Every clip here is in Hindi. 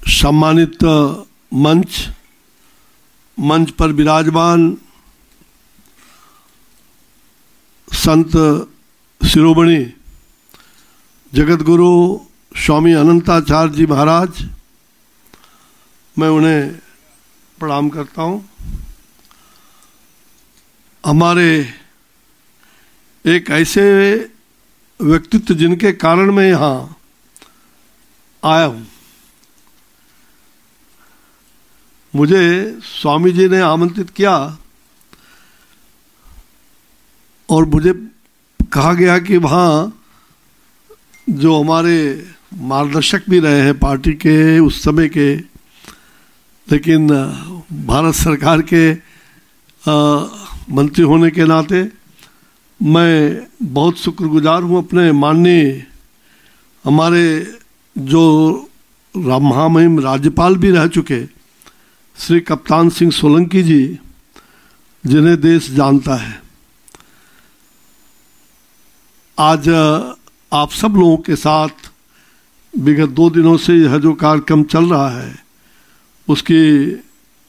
सम्मानित मंच पर विराजमान संत शिरोमणि जगतगुरु स्वामी अनंताचार्य जी महाराज, मैं उन्हें प्रणाम करता हूँ। हमारे एक ऐसे व्यक्तित्व जिनके कारण मैं यहाँ आया हूँ। मुझे स्वामी जी ने आमंत्रित किया और मुझे कहा गया कि वहाँ जो हमारे मार्गदर्शक भी रहे हैं पार्टी के उस समय के, लेकिन भारत सरकार के मंत्री होने के नाते मैं बहुत शुक्रगुजार हूँ अपने माननीय हमारे जो महामहिम राज्यपाल भी रह चुके श्री कप्तान सिंह सोलंकी जी, जिन्हें देश जानता है। आज आप सब लोगों के साथ विगत 2 दिनों से यह जो कार्यक्रम चल रहा है उसकी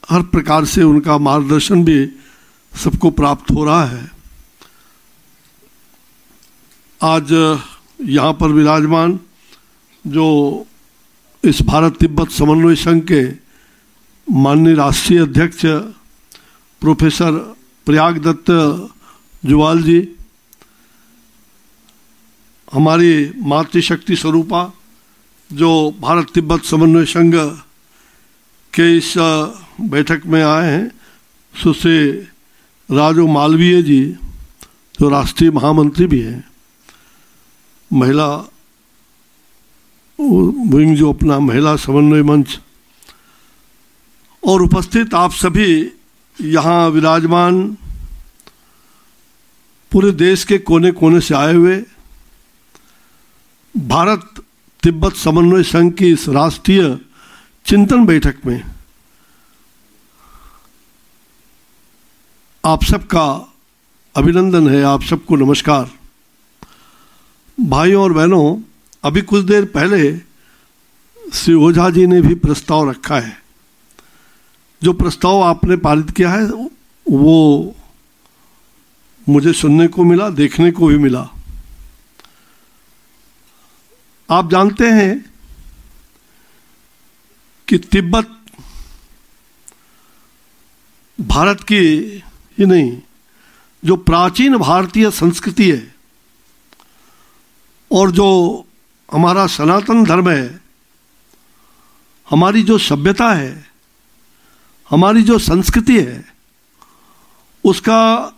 हर प्रकार से उनका मार्गदर्शन भी सबको प्राप्त हो रहा है। आज यहाँ पर विराजमान जो इस भारत तिब्बत समन्वय संघ के माननीय राष्ट्रीय अध्यक्ष प्रोफेसर प्रयाग दत्त जुवाल जी, हमारी मातृशक्ति स्वरूपा जो भारत तिब्बत समन्वय संघ के इस बैठक में आए हैं, सुश्री राजू मालवीय जी जो राष्ट्रीय महामंत्री भी हैं, महिला विंग जो अपना महिला समन्वय मंच, और उपस्थित आप सभी यहाँ विराजमान पूरे देश के कोने कोने से आए हुए भारत तिब्बत समन्वय संघ की इस राष्ट्रीय चिंतन बैठक में आप सबका अभिनंदन है, आप सबको नमस्कार। भाइयों और बहनों, अभी कुछ देर पहले श्री ओझा जी ने भी प्रस्ताव रखा है। जो प्रस्ताव आपने पारित किया है वो मुझे सुनने को मिला, देखने को भी मिला। आप जानते हैं कि तिब्बत भारत की ही नहीं, जो प्राचीन भारतीय संस्कृति है और जो हमारा सनातन धर्म है, हमारी जो सभ्यता है, हमारी जो संस्कृति है, उसका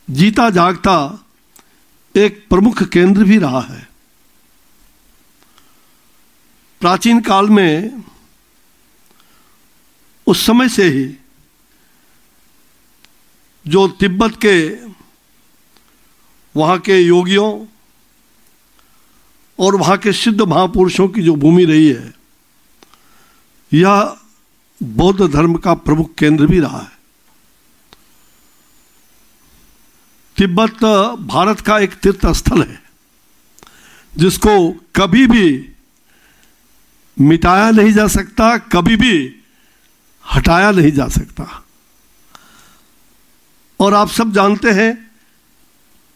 जीता जागता एक प्रमुख केंद्र भी रहा है। प्राचीन काल में उस समय से ही जो तिब्बत के वहाँ के योगियों और वहाँ के सिद्ध महापुरुषों की जो भूमि रही है, यह बौद्ध धर्म का प्रमुख केंद्र भी रहा है। तिब्बत भारत का एक तीर्थ स्थल है जिसको कभी भी मिटाया नहीं जा सकता, कभी भी हटाया नहीं जा सकता। और आप सब जानते हैं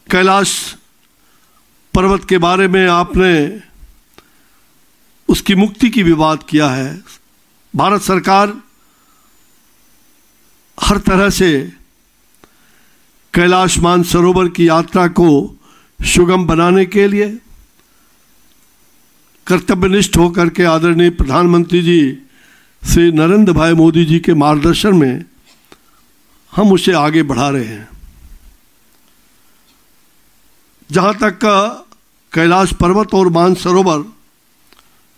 कैलाश पर्वत के बारे में आपने उसकी मुक्ति की भी बात किया है। भारत सरकार हर तरह से कैलाश मानसरोवर की यात्रा को सुगम बनाने के लिए कर्तव्यनिष्ठ होकर के आदरणीय प्रधानमंत्री जी श्री नरेंद्र भाई मोदी जी के मार्गदर्शन में हम उसे आगे बढ़ा रहे हैं। जहाँ तक का कैलाश पर्वत और मानसरोवर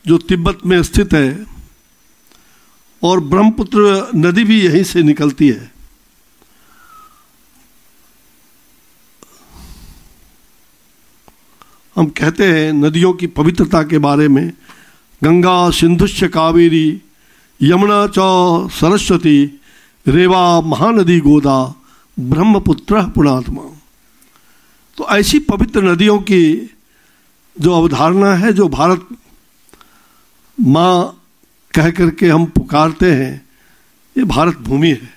जो तिब्बत में स्थित है और ब्रह्मपुत्र नदी भी यहीं से निकलती है। हम कहते हैं नदियों की पवित्रता के बारे में, गंगा सिंधुश्च कावेरी यमुना च सरस्वती रेवा महानदी गोदा ब्रह्मपुत्र पुणात्मा। तो ऐसी पवित्र नदियों की जो अवधारणा है, जो भारत माँ कह करके हम पुकारते हैं, ये भारत भूमि है।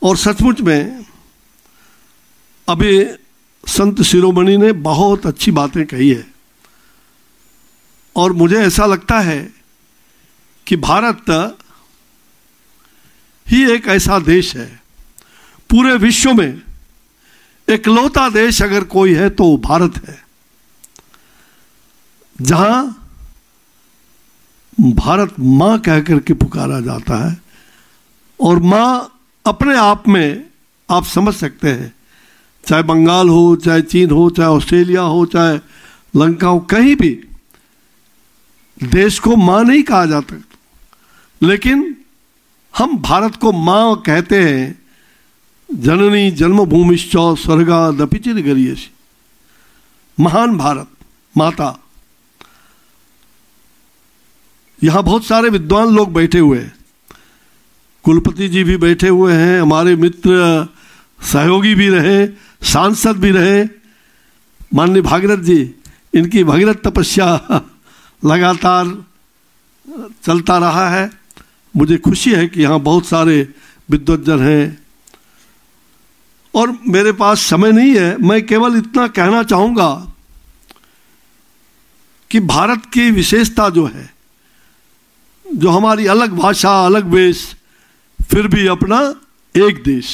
और सचमुच में अभी संत शिरोमणि ने बहुत अच्छी बातें कही है, और मुझे ऐसा लगता है कि भारत ही एक ऐसा देश है, पूरे विश्व में इकलौता देश अगर कोई है तो भारत है, जहां भारत मां कह करके पुकारा जाता है। और मां अपने आप में आप समझ सकते हैं, चाहे बंगाल हो, चाहे चीन हो, चाहे ऑस्ट्रेलिया हो, चाहे लंका हो, कहीं भी देश को मां नहीं कहा जाता, लेकिन हम भारत को मां कहते हैं। जननी जन्मभूमिश्च स्वर्गादपि चिरगरीयसी, महान भारत माता। यहां बहुत सारे विद्वान लोग बैठे हुए हैं, कुलपति जी भी बैठे हुए हैं, हमारे मित्र सहयोगी भी रहे, सांसद भी रहे, माननीय भागीरथ जी, इनकी भगीरथ तपस्या लगातार चलता रहा है। मुझे खुशी है कि यहाँ बहुत सारे विद्वज्जन हैं, और मेरे पास समय नहीं है, मैं केवल इतना कहना चाहूँगा कि भारत की विशेषता जो है, जो हमारी अलग भाषा, अलग वेश, फिर भी अपना एक देश,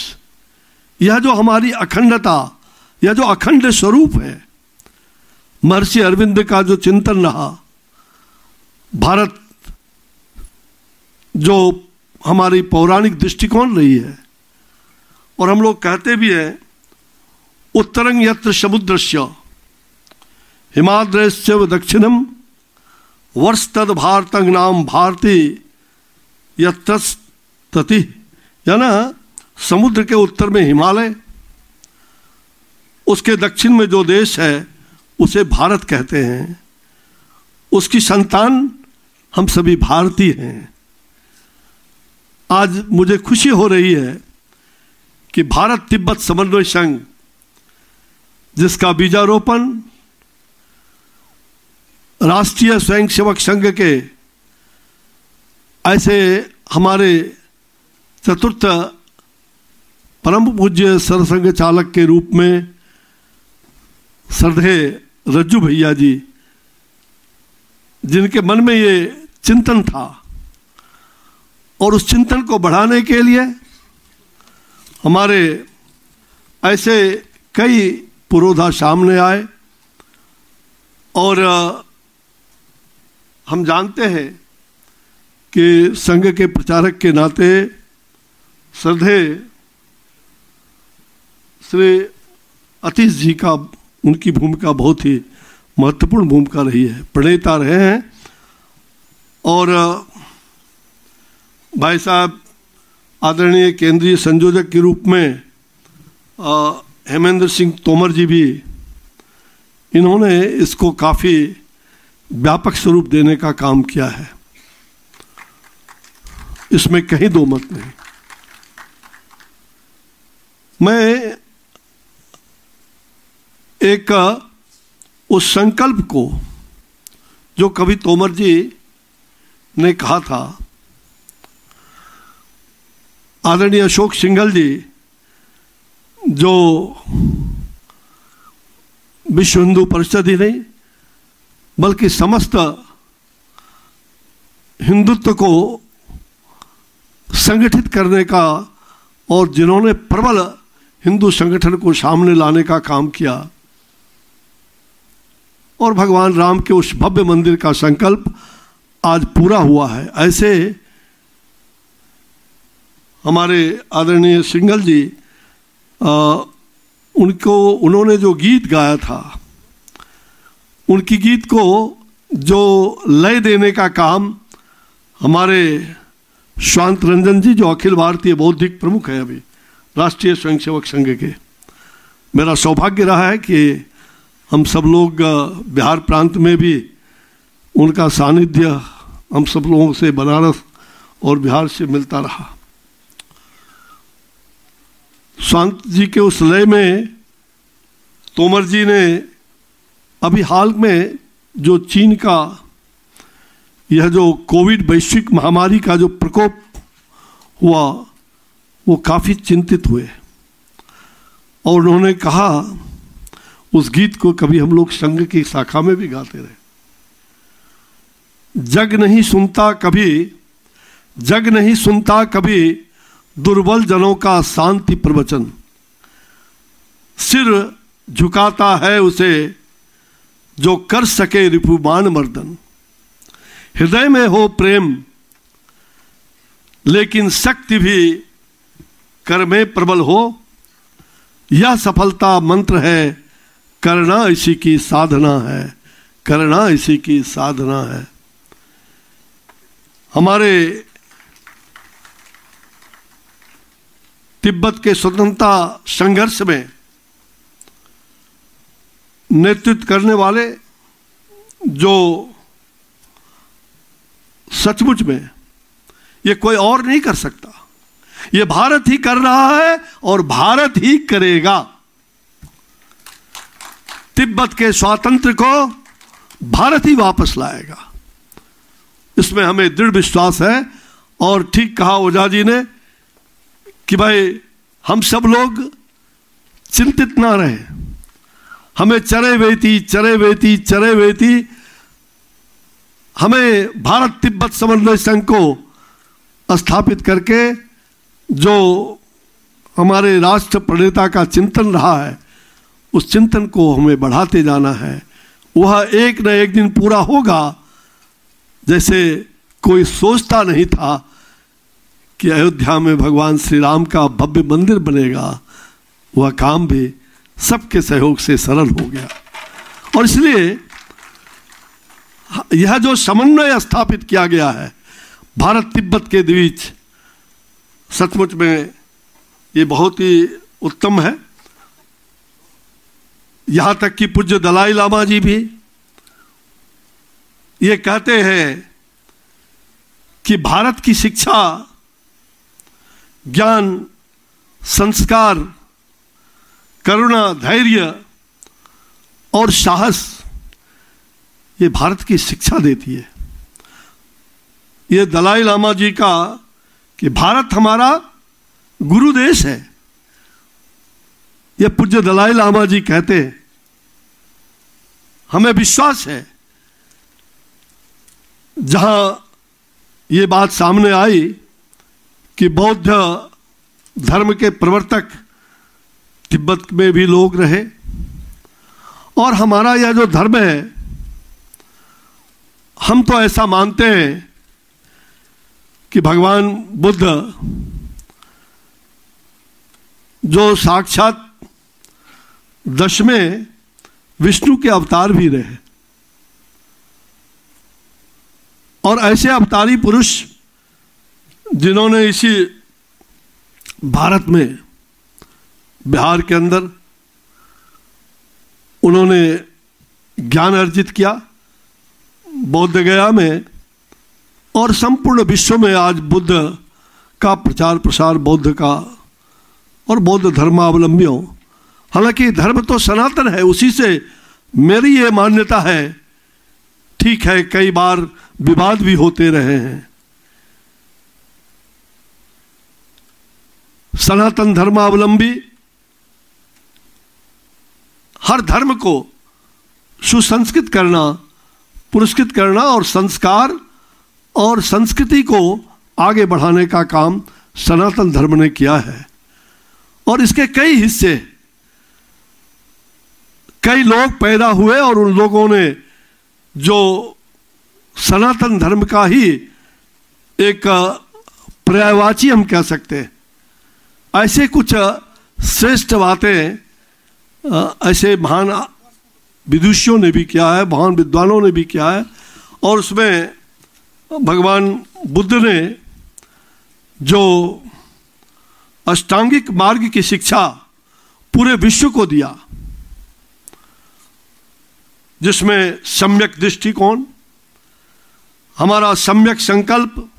यह जो हमारी अखंडता, यह जो अखंड स्वरूप है, महर्षि अरविंद का जो चिंतन रहा, भारत जो हमारी पौराणिक दृष्टिकोण रही है, और हम लोग कहते भी हैं उत्तरंग यत्र समुद्रस्य हिमाद्रस्य दक्षिणम वर्षतद भारतंग नाम भारती यत्रस्तति, या ना समुद्र के उत्तर में हिमालय, उसके दक्षिण में जो देश है उसे भारत कहते हैं, उसकी संतान हम सभी भारतीय हैं। आज मुझे खुशी हो रही है कि भारत तिब्बत समन्वय संघ, जिसका बीजारोपण राष्ट्रीय स्वयंसेवक संघ के ऐसे हमारे चतुर्थ परम पूज्य सरसंघ चालक के रूप में श्रद्धेय रज्जू भैया जी, जिनके मन में ये चिंतन था, और उस चिंतन को बढ़ाने के लिए हमारे ऐसे कई पुरोधा सामने आए। और हम जानते हैं कि संघ के प्रचारक के नाते श्रद्धेय श्री अतीश जी का, उनकी भूमिका बहुत ही महत्वपूर्ण भूमिका रही है, प्रणेता रहे हैं। और भाई साहब आदरणीय केंद्रीय संयोजक के रूप में हेमेंद्र सिंह तोमर जी भी, इन्होंने इसको काफ़ी व्यापक स्वरूप देने का काम किया है, इसमें कहीं दो मत नहीं। मैं एक उस संकल्प को जो कवि तोमर जी ने कहा था, आदरणीय अशोक सिंघल जी जो विश्व हिंदू परिषद ही नहीं बल्कि समस्त हिंदुत्व को संगठित करने का, और जिन्होंने प्रबल हिंदू संगठन को सामने लाने का काम किया, और भगवान राम के उस भव्य मंदिर का संकल्प आज पूरा हुआ है। ऐसे हमारे आदरणीय सिंघल जी, उन्होंने जो गीत गाया था, उनकी गीत को जो लय देने का काम हमारे शांत रंजन जी, जो अखिल भारतीय बौद्धिक प्रमुख है अभी राष्ट्रीय स्वयंसेवक संघ के, मेरा सौभाग्य रहा है कि हम सब लोग बिहार प्रांत में भी उनका सानिध्य हम सब लोगों से बनारस और बिहार से मिलता रहा। शांत जी के उस लय में तोमर जी ने अभी हाल में जो चीन का यह जो कोविड वैश्विक महामारी का जो प्रकोप हुआ वो काफ़ी चिंतित हुए और उन्होंने कहा, उस गीत को कभी हम लोग संघ की शाखा में भी गाते रहे, जग नहीं सुनता कभी दुर्बल जनों का शांति प्रवचन, सिर झुकाता है उसे जो कर सके रिपुमान मर्दन। हृदय में हो प्रेम लेकिन शक्ति भी कर में प्रबल हो, यह सफलता मंत्र है, करना इसी की साधना है, करना इसी की साधना है। हमारे तिब्बत के स्वतंत्रता संघर्ष में नेतृत्व करने वाले जो सचमुच में ये कोई और नहीं कर सकता, ये भारत ही कर रहा है और भारत ही करेगा। तिब्बत के स्वातंत्र्य को भारत ही वापस लाएगा, इसमें हमें दृढ़ विश्वास है। और ठीक कहा ओझा जी ने कि भाई हम सब लोग चिंतित ना रहे, हमें चरे वेती हमें भारत तिब्बत समन्वय संघ को स्थापित करके जो हमारे राष्ट्र प्रणेता का चिंतन रहा है उस चिंतन को हमें बढ़ाते जाना है। वह एक न एक दिन पूरा होगा। जैसे कोई सोचता नहीं था कि अयोध्या में भगवान श्री राम का भव्य मंदिर बनेगा, वह काम भी सबके सहयोग से सरल हो गया। और इसलिए यह जो समन्वय स्थापित किया गया है भारत तिब्बत के बीच, सचमुच में ये बहुत ही उत्तम है। यहां तक कि पूज्य दलाई लामा जी भी ये कहते हैं कि भारत की शिक्षा, ज्ञान, संस्कार, करुणा, धैर्य और साहस ये भारत की शिक्षा देती है। ये दलाई लामा जी का कि भारत हमारा गुरु देश है, ये पूज्य दलाई लामा जी कहते हैं। हमें विश्वास है जहां ये बात सामने आई कि बौद्ध धर्म के प्रवर्तक तिब्बत में भी लोग रहे और हमारा यह जो धर्म है, हम तो ऐसा मानते हैं कि भगवान बुद्ध जो साक्षात दशवें विष्णु के अवतार भी रहे और ऐसे अवतारी पुरुष जिन्होंने इसी भारत में, बिहार के अंदर उन्होंने ज्ञान अर्जित किया, बौद्ध गया में, और संपूर्ण विश्व में आज बुद्ध का प्रचार प्रसार बौद्ध का और बौद्ध धर्मावलंबियों, हालांकि धर्म तो सनातन है, उसी से मेरी ये मान्यता है। ठीक है, कई बार विवाद भी होते रहे हैं। सनातन धर्मावलंबी हर धर्म को सुसंस्कृत करना, पुरस्कृत करना और संस्कार और संस्कृति को आगे बढ़ाने का काम सनातन धर्म ने किया है। और इसके कई हिस्से, कई लोग पैदा हुए और उन लोगों ने जो सनातन धर्म का ही एक पर्यायवाची हम कह सकते हैं, ऐसे कुछ श्रेष्ठ बातें ऐसे महान विदुषियों ने भी किया है, महान विद्वानों ने भी किया है। और उसमें भगवान बुद्ध ने जो अष्टांगिक मार्ग की शिक्षा पूरे विश्व को दिया, जिसमें सम्यक दृष्टिकोण, हमारा सम्यक संकल्प,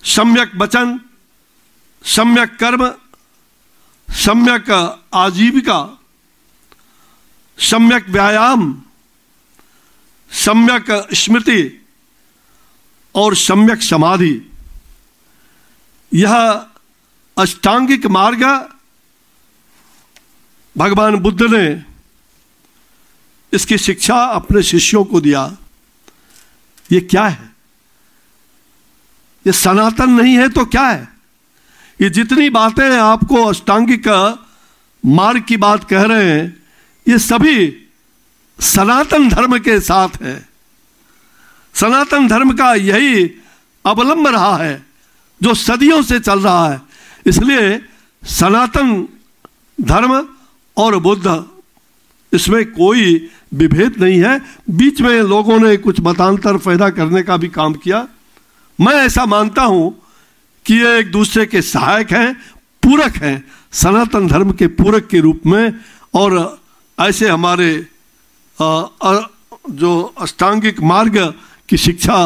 सम्यक वचन, सम्यक कर्म, सम्यक आजीविका, सम्यक व्यायाम, सम्यक स्मृति और सम्यक समाधि, यह अष्टांगिक मार्ग भगवान बुद्ध ने इसकी शिक्षा अपने शिष्यों को दिया। ये क्या है? ये सनातन नहीं है तो क्या है? ये जितनी बातें आपको अष्टांगिक मार्ग की बात कह रहे हैं, ये सभी सनातन धर्म के साथ है। सनातन धर्म का यही अवलंब रहा है जो सदियों से चल रहा है। इसलिए सनातन धर्म और बुद्ध, इसमें कोई विभेद नहीं है। बीच में लोगों ने कुछ मतांतर पैदा करने का भी काम किया। मैं ऐसा मानता हूं कि ये एक दूसरे के सहायक हैं, पूरक हैं, सनातन धर्म के पूरक के रूप में। और ऐसे हमारे जो अष्टांगिक मार्ग की शिक्षा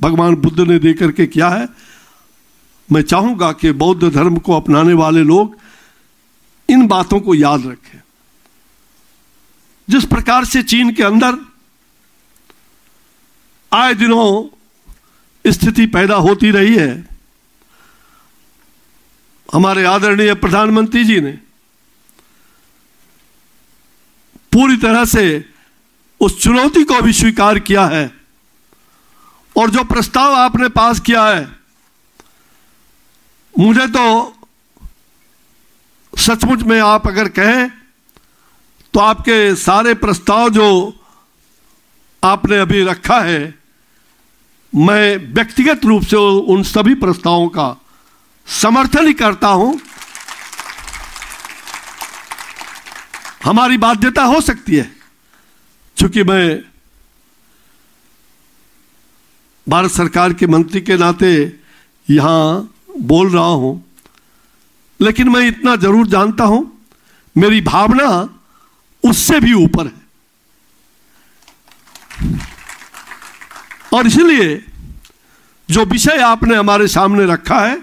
भगवान बुद्ध ने देकर के किया है, मैं चाहूँगा कि बौद्ध धर्म को अपनाने वाले लोग इन बातों को याद रखें। जिस प्रकार से चीन के अंदर आए दिनों स्थिति पैदा होती रही है, हमारे आदरणीय प्रधानमंत्री जी ने पूरी तरह से उस चुनौती को भी स्वीकार किया है। और जो प्रस्ताव आपने पास किया है, मुझे तो सचमुच में आप अगर कहें तो आपके सारे प्रस्ताव जो आपने अभी रखा है, मैं व्यक्तिगत रूप से उन सभी प्रस्तावों का समर्थन ही करता हूं। हमारी बाध्यता हो सकती है, क्योंकि मैं भारत सरकार के मंत्री के नाते यहां बोल रहा हूं, लेकिन मैं इतना जरूर जानता हूं, मेरी भावना उससे भी ऊपर है। और इसलिए जो विषय आपने हमारे सामने रखा है,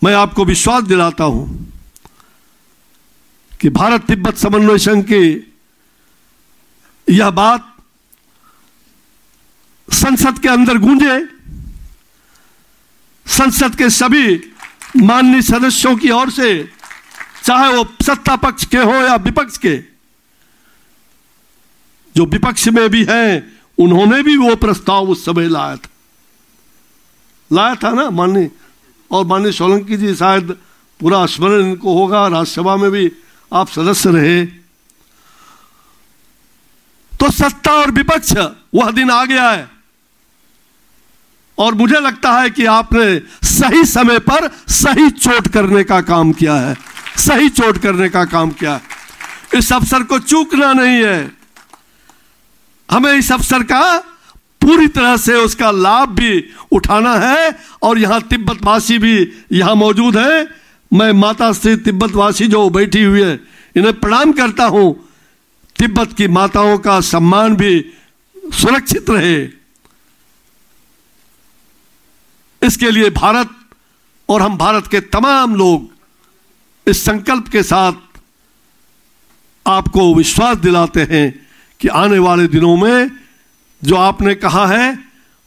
मैं आपको विश्वास दिलाता हूं कि भारत तिब्बत समन्वय संघ की यह बात संसद के अंदर गूंजे, संसद के सभी माननीय सदस्यों की ओर से, चाहे वो सत्ता पक्ष के हो या विपक्ष के। जो विपक्ष में भी हैं, उन्होंने भी वो प्रस्ताव उस समय लाया था ना माननीय, और माननीय सोलंकी जी शायद पूरा स्मरण इनको होगा, राज्यसभा में भी आप सदस्य रहे। तो सत्ता और विपक्ष, वह दिन आ गया है। और मुझे लगता है कि आपने सही समय पर सही चोट करने का काम किया है, सही चोट करने का काम किया है। इस अवसर को चूकना नहीं है। हमें इस अवसर का पूरी तरह से उसका लाभ भी उठाना है। और यहां तिब्बतवासी भी यहां मौजूद है। मैं माता श्री तिब्बतवासी जो बैठी हुई है, इन्हें प्रणाम करता हूं। तिब्बत की माताओं का सम्मान भी सुरक्षित रहे, इसके लिए भारत और हम भारत के तमाम लोग इस संकल्प के साथ आपको विश्वास दिलाते हैं कि आने वाले दिनों में जो आपने कहा है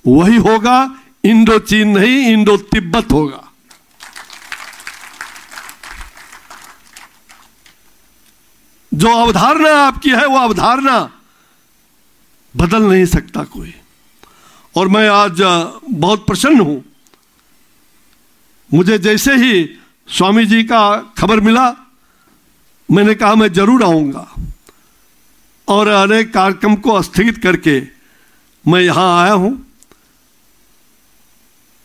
वही होगा। इंडो चीन नहीं, इंडो तिब्बत होगा। जो अवधारणा आपकी है, वो अवधारणा बदल नहीं सकता कोई। और मैं आज बहुत प्रसन्न हूं। मुझे जैसे ही स्वामी जी का खबर मिला, मैंने कहा मैं जरूर आऊंगा। और अनेक कार्यक्रम को स्थगित करके मैं यहां आया हूं।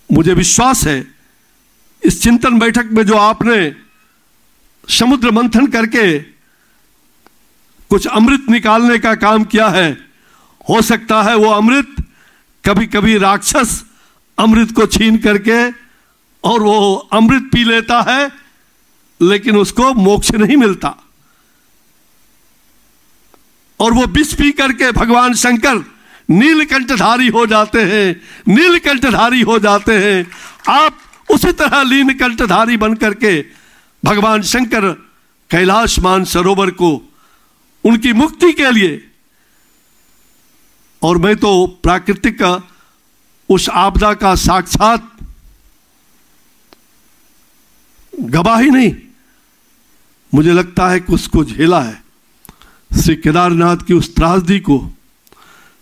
मुझे विश्वास है इस चिंतन बैठक में जो आपने समुद्र मंथन करके कुछ अमृत निकालने का काम किया है, हो सकता है वो अमृत कभी कभी राक्षस अमृत को छीन करके और वो अमृत पी लेता है, लेकिन उसको मोक्ष नहीं मिलता। और वो विष पी करके भगवान शंकर नीलकंठधारी हो जाते हैं, नीलकंठधारी हो जाते हैं। आप उसी तरह नीलकंठधारी बन करके भगवान शंकर कैलाश मान सरोवर को उनकी मुक्ति के लिए। और मैं तो प्राकृतिक उस आपदा का साक्षात गवाही नहीं, मुझे लगता है कि उसको झेला है। श्री केदारनाथ की उस त्रासदी को,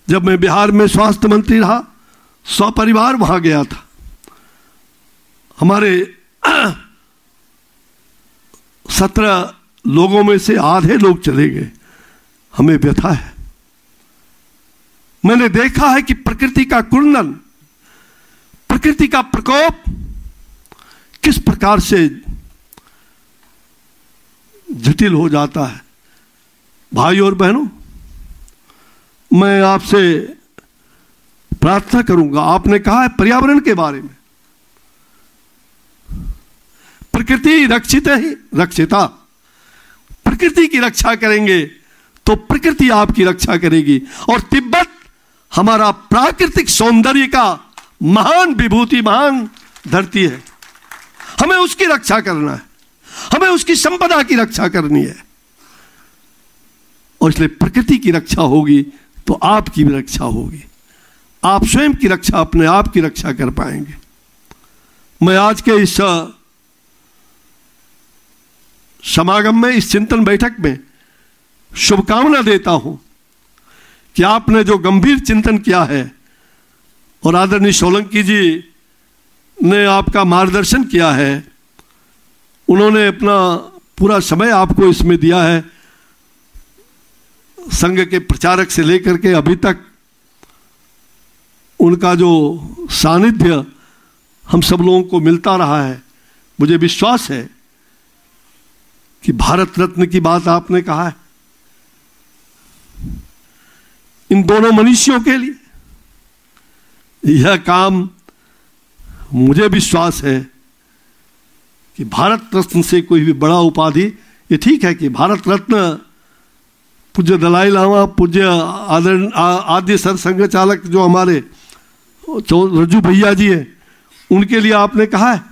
जब मैं बिहार में स्वास्थ्य मंत्री रहा, सपरिवार वहां गया था। हमारे 17 लोगों में से आधे लोग चले गए। हमें व्यथा है। मैंने देखा है कि प्रकृति का कुंदन, प्रकृति का प्रकोप किस प्रकार से जटिल हो जाता है। भाई और बहनों, मैं आपसे प्रार्थना करूंगा, आपने कहा है पर्यावरण के बारे में, प्रकृति रक्षित ही रक्षिता। प्रकृति की रक्षा करेंगे तो प्रकृति आपकी रक्षा करेगी। और तिब्बत हमारा प्राकृतिक सौंदर्य का महान विभूति, महान धरती है। हमें उसकी रक्षा करना है, हमें उसकी संपदा की रक्षा करनी है। और इसलिए प्रकृति की रक्षा होगी तो आपकी भी रक्षा होगी। आप स्वयं की रक्षा, अपने आप की रक्षा कर पाएंगे। मैं आज के इस समागम में, इस चिंतन बैठक में शुभकामना देता हूं कि आपने जो गंभीर चिंतन किया है और आदरणीय सोलंकी जी ने आपका मार्गदर्शन किया है, उन्होंने अपना पूरा समय आपको इसमें दिया है। संघ के प्रचारक से लेकर के अभी तक उनका जो सानिध्य हम सब लोगों को मिलता रहा है, मुझे विश्वास है कि भारत रत्न की बात आपने कहा है। इन दोनों मनुष्यों के लिए यह काम, मुझे विश्वास है कि भारत रत्न से कोई भी बड़ा उपाधि, ये ठीक है कि भारत रत्न पूज्य दलाई लामा, पूज्य आद्य सर संघ चालक जो हमारे रज्जू भैया जी हैं, उनके लिए आपने कहा है।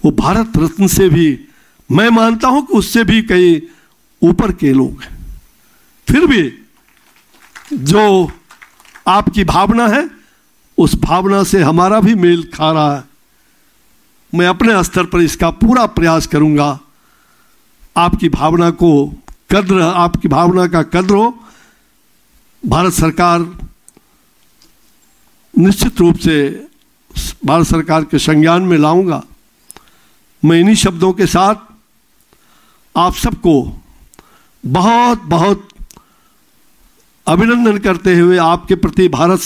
वो भारत रत्न से भी, मैं मानता हूं कि उससे भी कई ऊपर के लोग हैं। फिर भी जो आपकी भावना है, उस भावना से हमारा भी मेल खा रहा है। मैं अपने स्तर पर इसका पूरा प्रयास करूंगा। आपकी भावना को कद्र, आपकी भावना का कद्र हो। भारत सरकार निश्चित रूप से भारत सरकार के संज्ञान में लाऊंगा। मैं इन्हीं शब्दों के साथ आप सबको बहुत बहुत अभिनंदन करते हुए, आपके प्रति, भारत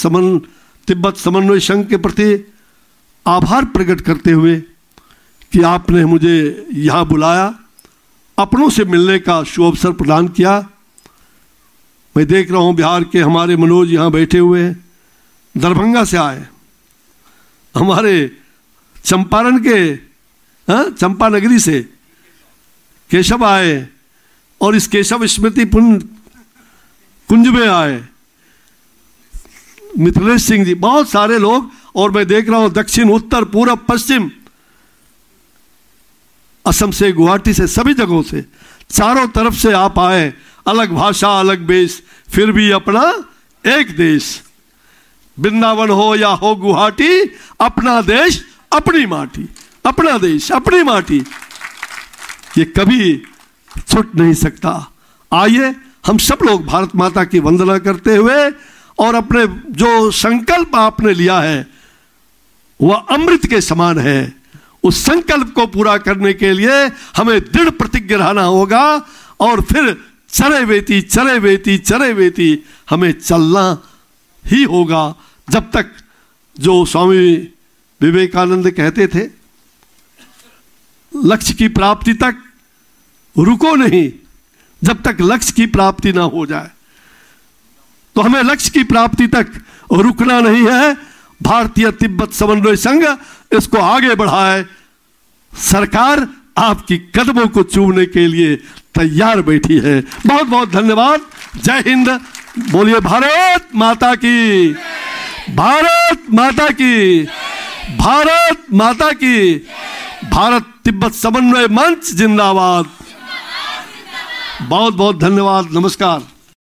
तिब्बत समन्वय संघ के प्रति आभार प्रकट करते हुए कि आपने मुझे यहाँ बुलाया, अपनों से मिलने का शुभ अवसर प्रदान किया। मैं देख रहा हूँ बिहार के हमारे मनोज यहाँ बैठे हुए हैं, दरभंगा से आए, हमारे चंपारण के चंपा नगरी से केशव आए, और इस केशव स्मृति कुंज में आए मिथिलेश सिंह जी, बहुत सारे लोग। और मैं देख रहा हूं दक्षिण, उत्तर, पूर्व, पश्चिम, असम से, गुवाहाटी से, सभी जगहों से, चारों तरफ से आप आए। अलग भाषा, अलग वेश, फिर भी अपना एक देश। वृंदावन हो या हो गुवाहाटी, अपना देश अपनी माटी, अपना देश अपनी माटी, ये कभी छूट नहीं सकता। आइए हम सब लोग भारत माता की वंदना करते हुए, और अपने जो संकल्प आपने लिया है वह अमृत के समान है, उस संकल्प को पूरा करने के लिए हमें दृढ़ प्रतिज्ञ रहना होगा। और फिर चले वेती चले वेती चले वेती हमें चलना ही होगा, जब तक, जो स्वामी विवेकानंद कहते थे, लक्ष्य की प्राप्ति तक रुको नहीं, जब तक लक्ष्य की प्राप्ति ना हो जाए। तो हमें लक्ष्य की प्राप्ति तक रुकना नहीं है। भारतीय तिब्बत समन्वय संघ इसको आगे बढ़ाए। सरकार आपकी कदमों को चूमने के लिए तैयार बैठी है। बहुत बहुत धन्यवाद। जय हिंद। बोलिए भारत माता की, भारत माता की, भारत माता की। भारत तिब्बत समन्वय मंच जिंदाबाद। बहुत बहुत धन्यवाद। नमस्कार।